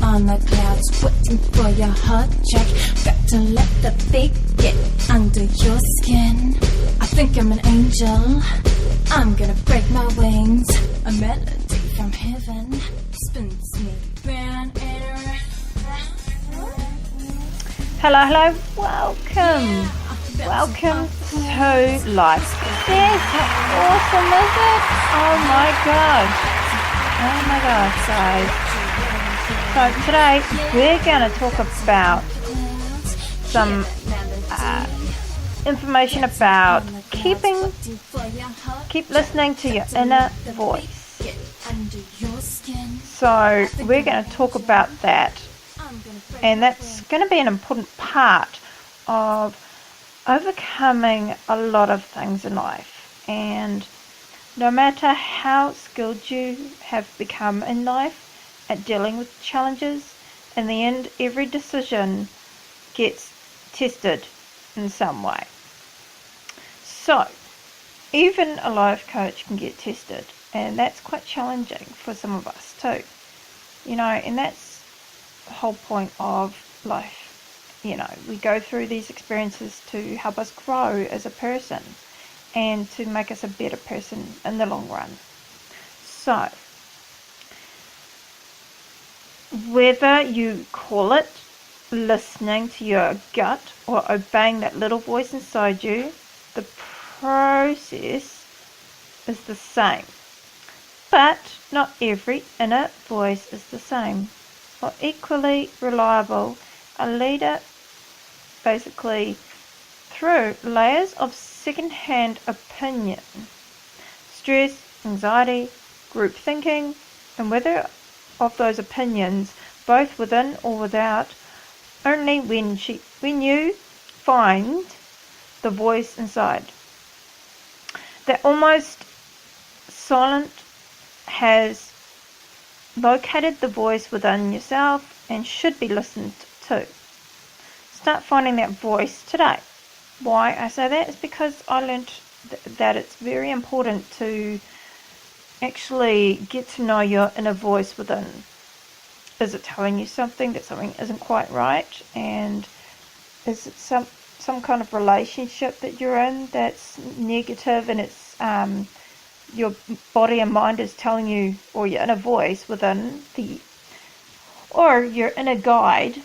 on the clouds, waiting for your heart check. Got to let the beat get under your skin. I think I'm an angel, I'm gonna break my wings. A melody from heaven spins me round and around. Hello, welcome to Life. Yes, how awesome is it? Oh my gosh, guys. So today we're going to talk about some information about keep listening to your inner voice. So we're going to talk about that, and that's going to be an important part of overcoming a lot of things in life. And no matter how skilled you have become in life at dealing with challenges, in the end every decision gets tested in some way. So even a life coach can get tested, and that's quite challenging for some of us too, and that's the whole point of life. We go through these experiences to help us grow as a person and to make us a better person in the long run. So whether you call it listening to your gut or obeying that little voice inside you, the process is the same. But not every inner voice is the same or equally reliable. A leader basically through layers of second-hand opinion, stress, anxiety, group thinking, and whether of those opinions, both within or without, only when you find the voice inside. That almost silent has located the voice within yourself and should be listened to. Start finding that voice today. Why I say that is because I learned that it's very important to actually get to know your inner voice within. Is it telling you something that something isn't quite right? And is it some kind of relationship that you're in that's negative, and it's your body and mind is telling you, or your inner voice within or your inner guide,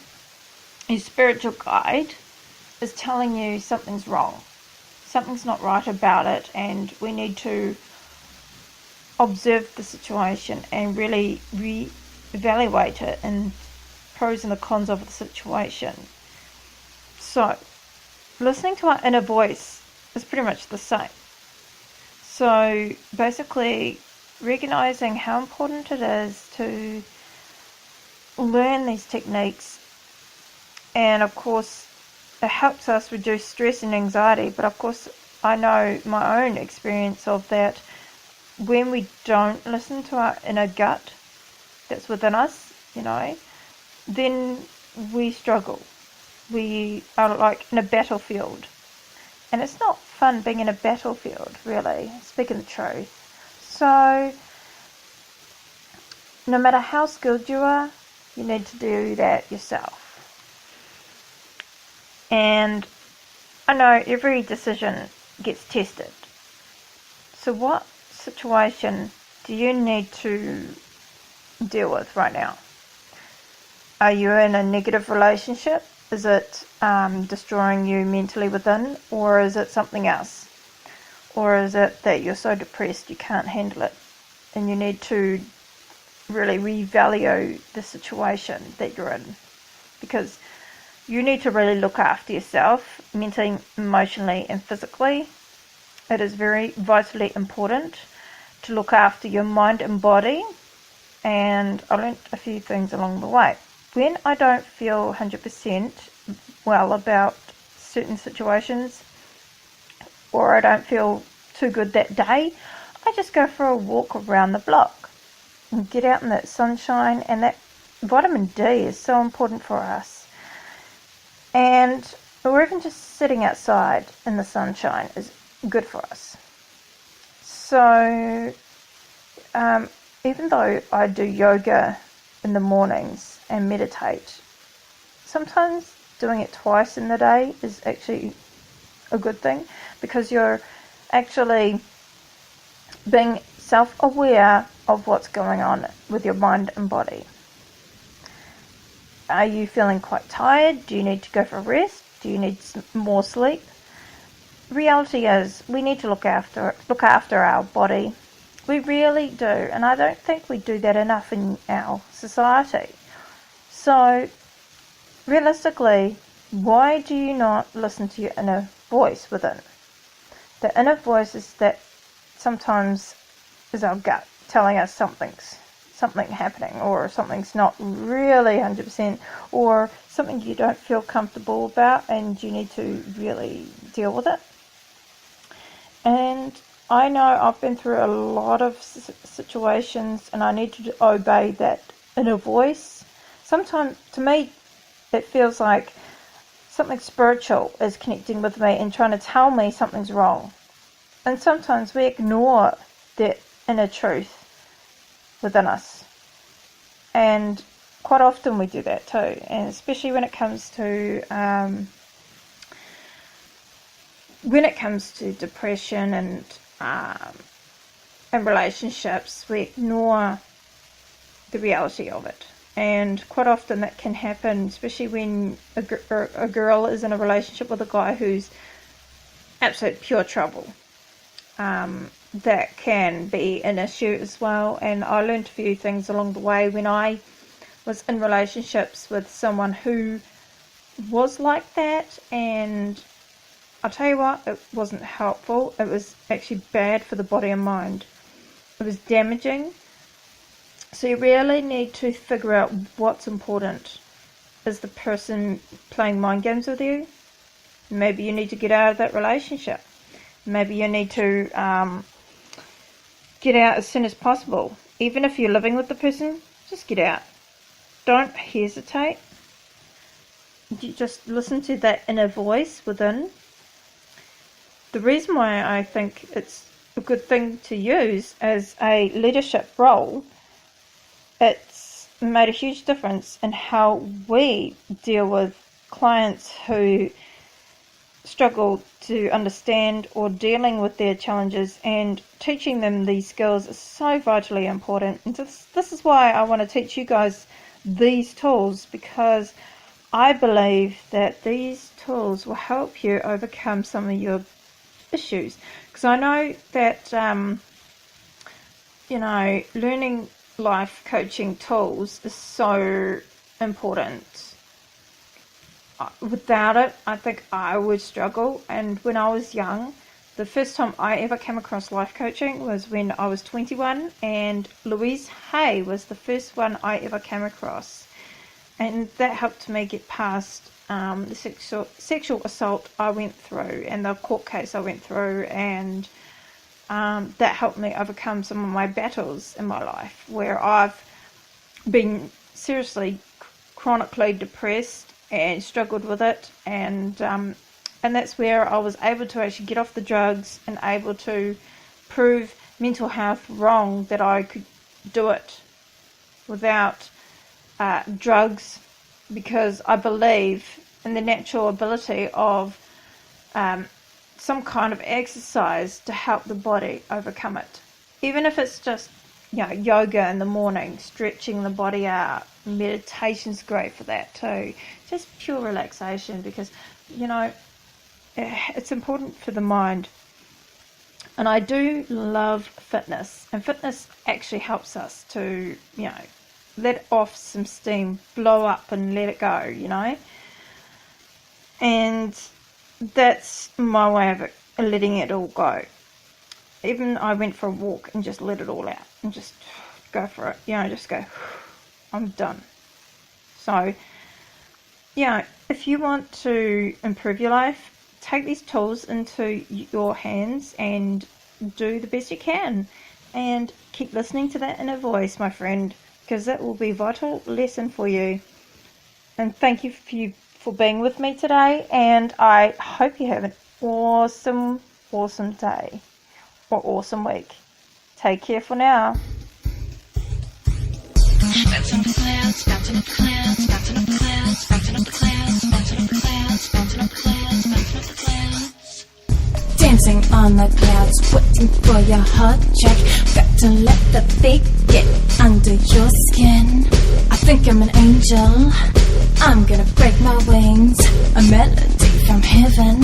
your spiritual guide, is telling you something's wrong, something's not right about it, and we need to observe the situation and really re-evaluate it and pros and the cons of the situation. So listening to our inner voice is pretty much the same. So basically recognizing how important it is to learn these techniques, and of course it helps us reduce stress and anxiety. But of course I know my own experience of that. When we don't listen to our inner gut that's within us, then we struggle. We are like in a battlefield, and it's not fun being in a battlefield, really, speaking the truth. So no matter how skilled you are, you need to do that yourself. And I know every decision gets tested. So what situation do you need to deal with right now? Are you in a negative relationship? Is it destroying you mentally within, or is it something else? Or is it that you're so depressed you can't handle it and you need to really revalue the situation that you're in? Because you need to really look after yourself mentally, emotionally, and physically. It is very vitally important to look after your mind and body, and I learned a few things along the way. When I don't feel 100% well about certain situations, or I don't feel too good that day, I just go for a walk around the block and get out in that sunshine, and that vitamin D is so important for us. Or even just sitting outside in the sunshine is good for us. So even though I do yoga in the mornings and meditate. Sometimes doing it twice in the day is actually a good thing, because you're actually being self-aware of what's going on with your mind and body. Are you feeling quite tired? Do you need to go for a rest? Do you need more sleep? Reality is, we need to look after our body. We really do, and I don't think we do that enough in our society. So, realistically, why do you not listen to your inner voice within? The inner voice is that sometimes is our gut telling us something happening, or something's not really 100%, or something you don't feel comfortable about and you need to really deal with it. And I know I've been through a lot of situations and I need to obey that inner voice. Sometimes, to me, it feels like something spiritual is connecting with me and trying to tell me something's wrong. And sometimes we ignore that inner truth within us. And quite often we do that too. And especially when it comes to depression and relationships, we ignore the reality of it. And quite often that can happen, especially when a girl is in a relationship with a guy who's absolute pure trouble. That can be an issue as well. And I learned a few things along the way when I was in relationships with someone who was like that, and I'll tell you what, it wasn't helpful. It was actually bad for the body and mind. It was damaging. So you really need to figure out what's important. Is the person playing mind games with you? Maybe you need to get out of that relationship. Maybe you need to get out as soon as possible. Even if you're living with the person, just get out. Don't hesitate. You just listen to that inner voice within. The reason why I think it's a good thing to use as a leadership role, it's made a huge difference in how we deal with clients who struggle to understand or dealing with their challenges, and teaching them these skills is so vitally important. And this is why I want to teach you guys these tools, because I believe that these tools will help you overcome some of your issues. Because I know that learning life coaching tools is so important. Without it, I think I would struggle. And when I was young, the first time I ever came across life coaching was when I was 21, and Louise Hay was the first one I ever came across. And that helped me get past the sexual assault I went through and the court case I went through, and that helped me overcome some of my battles in my life, where I've been seriously chronically depressed and struggled with it, and that's where I was able to actually get off the drugs and able to prove mental health wrong, that I could do it without drugs, because I believe in the natural ability of some kind of exercise to help the body overcome it. Even if it's just yoga in the morning, stretching the body out. Meditation's great for that too. Just pure relaxation, because it's important for the mind. And I do love fitness, and fitness actually helps us to let off some steam, blow up and let it go, and that's my way of letting it all go. Even I went for a walk and just let it all out and just go for it, just go, I'm done. So if you want to improve your life, take these tools into your hands and do the best you can, and keep listening to that inner voice, my friend, because that will be a vital lesson for you. And thank you for being with me today, and I hope you have an awesome day or awesome week. Take care for now. clouds, bouncing up the clouds, bouncing up the clouds, bouncing up the clouds, bouncing up the clouds, bouncing up the clouds, bouncing up the clouds. Dancing on the clouds, waiting for your heart check. Got to let the beat get under your skin. I think I'm an angel, I'm gonna break my wings. A melody from heaven,